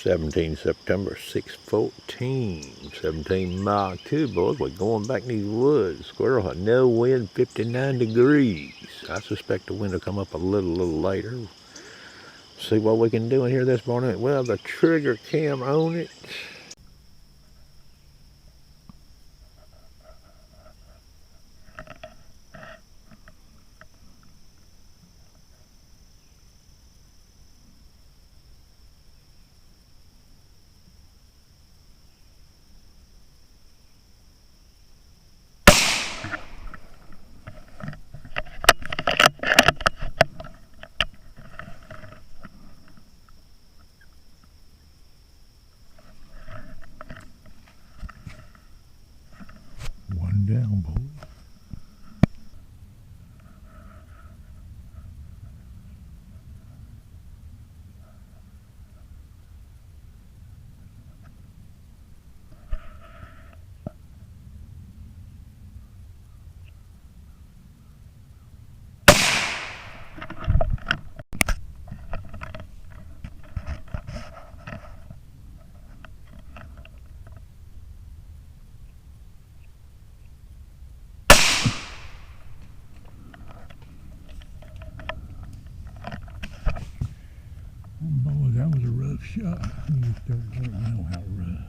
17 September 6/14, 17 Mach 2, boys. We're going back in these woods. Squirrel had no wind, 59 degrees. I suspect the wind will come up a little later. See what we can do in here this morning. Well, the trigger cam on it. One down, boy. Boy, that was a rough shot. You start letting me know how rough.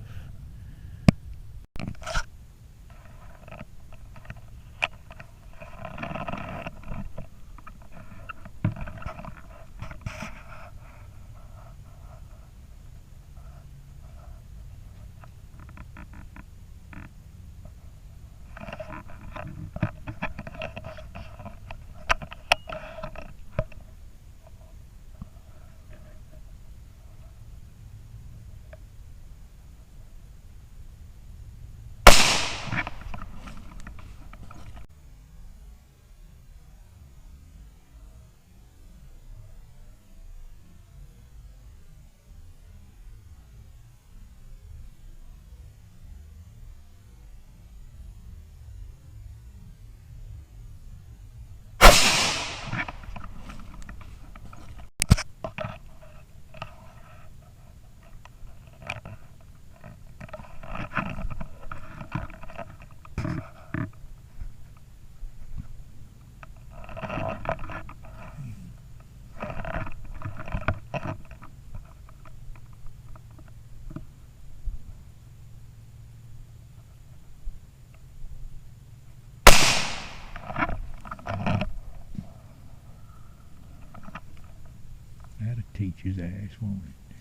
That'll teach his ass, won't it?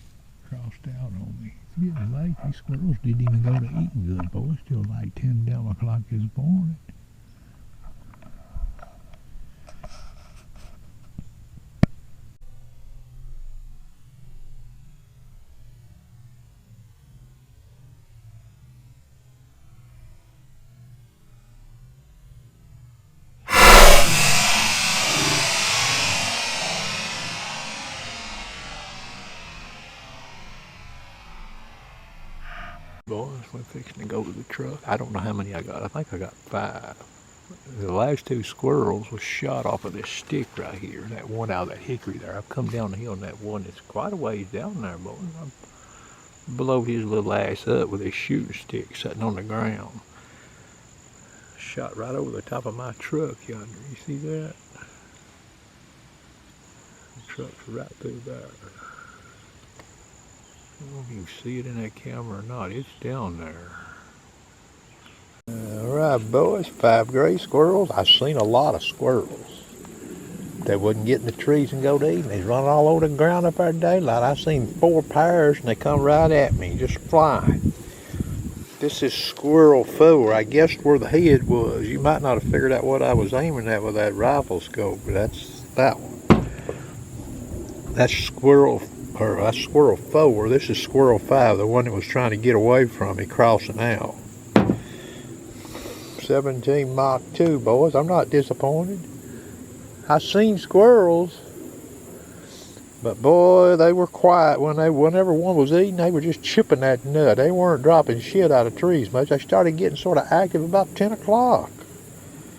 Crossed out on me. It's getting late. These squirrels didn't even go to eating good, boy. It's still like 10 down o'clock this morning. Boys, we're fixing to go to the truck. I don't know how many I got. I think I got 5. The last 2 squirrels was shot off of this stick right here. That one out of that hickory there. I've come down the hill and that one is quite a ways down there, boys. I blow his little ass up with his shooting stick sitting on the ground. Shot right over the top of my truck yonder. You see that? The truck's right through there. I don't know if you can see it in that camera or not. It's down there. Alright, boys. 5 gray squirrels. I've seen a lot of squirrels. They wouldn't get in the trees and go to eat. They's running all over the ground up there daylight. I've seen 4 pairs and they come right at me, just flying. This is Squirrel 4. I guessed where the head was. You might not have figured out what I was aiming at with that rifle scope, but that's that one. That's Squirrel 4. This is Squirrel 5, the one that was trying to get away from me, crossing out. 17 Mach 2, boys. I'm not disappointed. I seen squirrels, but boy, they were quiet whenever one was eating. They were just chipping that nut. They weren't dropping shit out of trees much. They started getting sort of active about 10 o'clock.